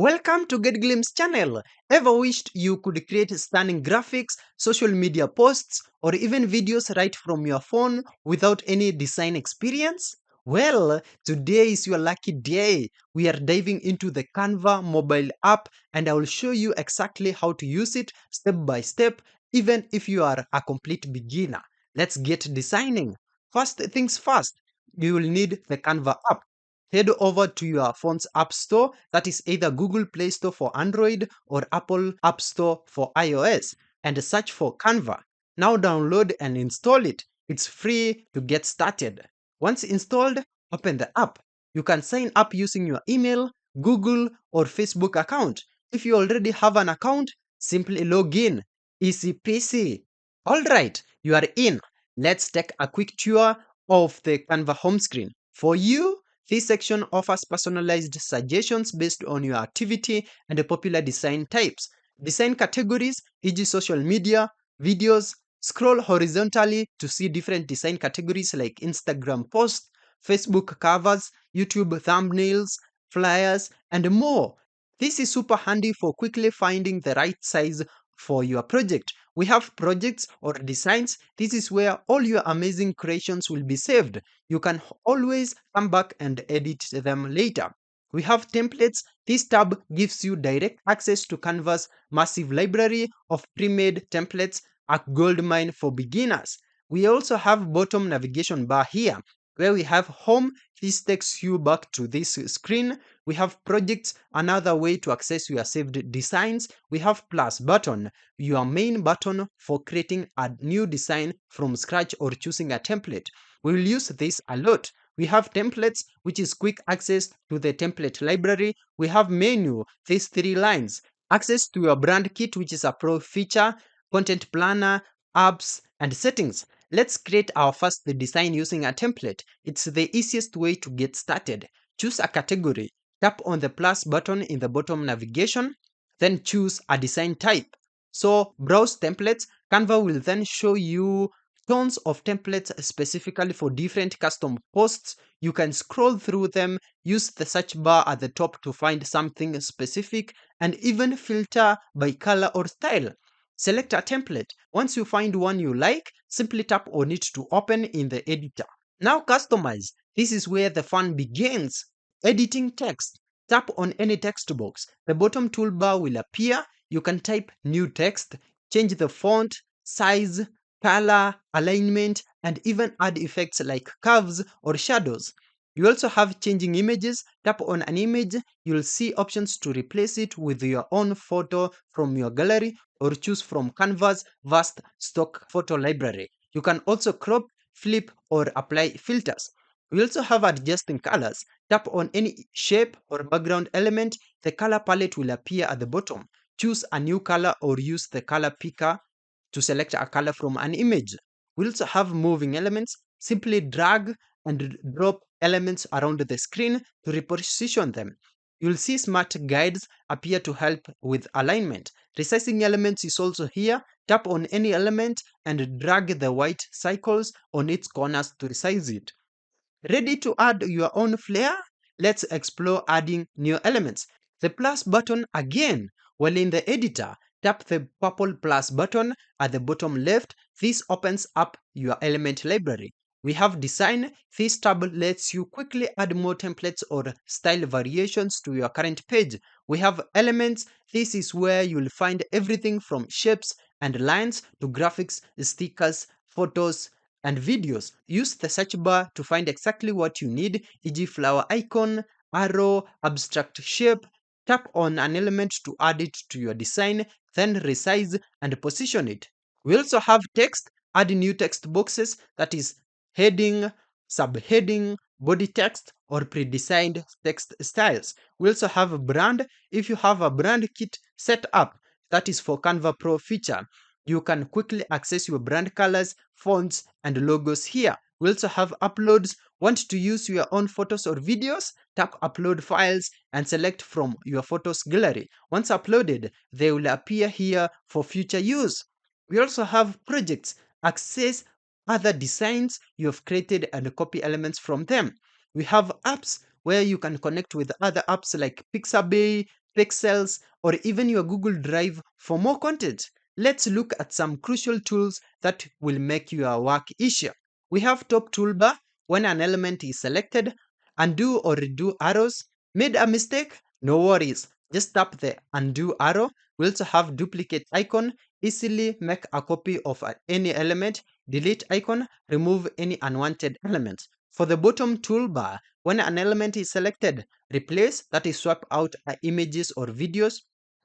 Welcome to Get Glimpse channel. Ever wished you could create stunning graphics, social media posts, or even videos right from your phone without any design experience? Well, today is your lucky day. We are diving into the Canva mobile app and I will show you exactly how to use it step by step, even if you are a complete beginner. Let's get designing. First things first, you will need the Canva app. Head over to your phone's app store, that is either Google Play Store for Android or Apple App Store for iOS, and search for Canva. Now download and install it. It's free to get started. Once installed, open the app. You can sign up using your email, Google, or Facebook account. If you already have an account, simply log in. Easy peasy. Alright, you are in. Let's take a quick tour of the Canva home screen. For you, this section offers personalized suggestions based on your activity and popular design types. Design categories, e.g., social media, videos. Scroll horizontally to see different design categories like Instagram posts, Facebook covers, YouTube thumbnails, flyers, and more. This is super handy for quickly finding the right size for your project. We have projects or designs. This is where all your amazing creations will be saved. You can always come back and edit them later. We have templates. This tab gives you direct access to Canva's massive library of pre-made templates, a goldmine for beginners. We also have bottom navigation bar here, where we have home. This takes you back to this screen. We have projects, another way to access your saved designs. We have plus button, your main button for creating a new design from scratch or choosing a template. We will use this a lot. We have templates, which is quick access to the template library. We have menu, these three lines. Access to your brand kit, which is a pro feature, content planner, apps, and settings. Let's create our first design using a template. It's the easiest way to get started. Choose a category. Tap on the plus button in the bottom navigation, then choose a design type. So browse templates. Canva will then show you tons of templates specifically for different custom posts. You can scroll through them, use the search bar at the top to find something specific, and even filter by color or style. Select a template. Once you find one you like, simply tap on it to open in the editor. Now customize. This is where the fun begins. Editing text. Tap on any text box. The bottom toolbar will appear. You can type new text, change the font, size, color, alignment, and even add effects like curves or shadows. You also have changing images. Tap on an image, you'll see options to replace it with your own photo from your gallery or choose from Canva's vast stock photo library. You can also crop, flip, or apply filters. We also have adjusting colors. Tap on any shape or background element, the color palette will appear at the bottom. Choose a new color or use the color picker to select a color from an image. We also have moving elements. Simply drag and drop elements around the screen to reposition them. You'll see smart guides appear to help with alignment. Resizing elements is also here. Tap on any element and drag the white circles on its corners to resize it. Ready to add your own flair? Let's explore adding new elements. The plus button again. While in the editor, tap the purple plus button at the bottom left. This opens up your element library. We have design. This tab lets you quickly add more templates or style variations to your current page. We have elements. This is where you'll find everything from shapes and lines to graphics, stickers, photos, and videos. Use the search bar to find exactly what you need, e.g. flower icon, arrow, abstract shape. Tap on an element to add it to your design, then resize and position it. We also have text. Add new text boxes, that is heading, subheading, body text, or pre-designed text styles. We also have a brand. If you have a brand kit set up, that is for Canva Pro feature, you can quickly access your brand colors, fonts, and logos here. We also have uploads. Want to use your own photos or videos? Tap upload files and select from your photos gallery. Once uploaded, they will appear here for future use. We also have projects. Access other designs you have created and copy elements from them. We have apps where you can connect with other apps like Pixabay, pixels, or even your Google Drive for more content. Let's look at some crucial tools that will make your work easier. We have top toolbar. When an element is selected, undo or redo arrows. Made a mistake? No worries. Just tap the undo arrow. We also have duplicate icon. Easily make a copy of any element. Delete icon. Remove any unwanted element. For the bottom toolbar, when an element is selected, replace, that is swap out images or videos.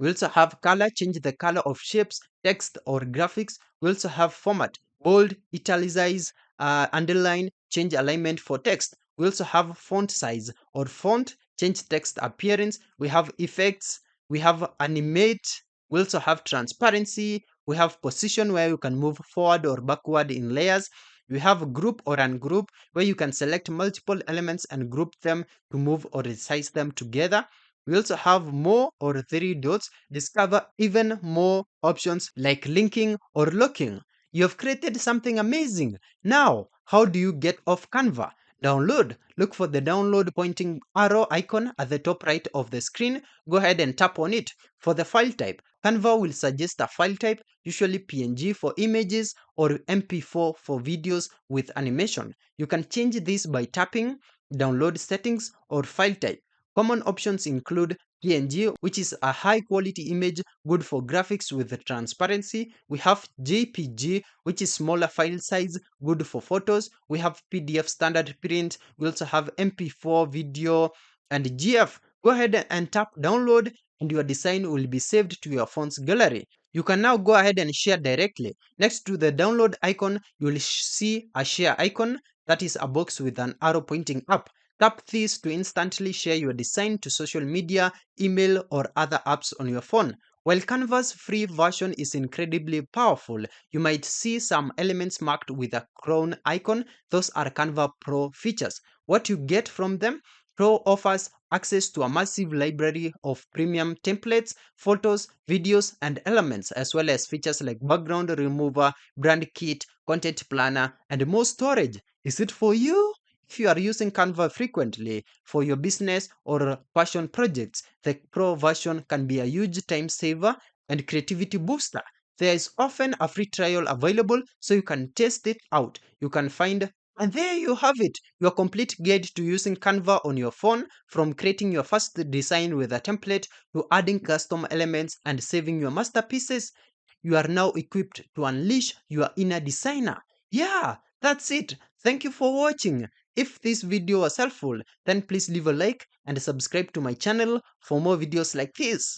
We also have color, change the color of shapes, text or graphics. We also have format, bold, italicize, underline, change alignment for text. We also have font size or font, change text appearance. We have effects, we have animate, we also have transparency, we have position where you can move forward or backward in layers. We have group or ungroup where you can select multiple elements and group them to move or resize them together. We also have more or three dots. Discover even more options like linking or locking. You have created something amazing. Now, how do you get off Canva? Download. Look for the download pointing arrow icon at the top right of the screen. Go ahead and tap on it. For the file type, Canva will suggest a file type, usually PNG for images or MP4 for videos with animation. You can change this by tapping download settings or file type. Common options include PNG, which is a high quality image good for graphics with transparency. We have JPG, which is smaller file size, good for photos. We have PDF standard print. We also have MP4 video and GF. Go ahead and tap download and your design will be saved to your phone's gallery. You can now go ahead and share directly. Next to the download icon, you will see a share icon, that is a box with an arrow pointing up. Tap this to instantly share your design to social media, email, or other apps on your phone. While Canva's free version is incredibly powerful, you might see some elements marked with a crown icon. Those are Canva Pro features. What you get from them? Pro offers access to a massive library of premium templates, photos, videos, and elements, as well as features like background remover, brand kit, content planner, and more storage. Is it for you? If you are using Canva frequently for your business or passion projects, the Pro version can be a huge time saver and creativity booster. There is often a free trial available so you can test it out. You can find, and there you have it, your complete guide to using Canva on your phone, from creating your first design with a template to adding custom elements and saving your masterpieces. You are now equipped to unleash your inner designer. Yeah, that's it. Thank you for watching. If this video was helpful, then please leave a like and subscribe to my channel for more videos like this.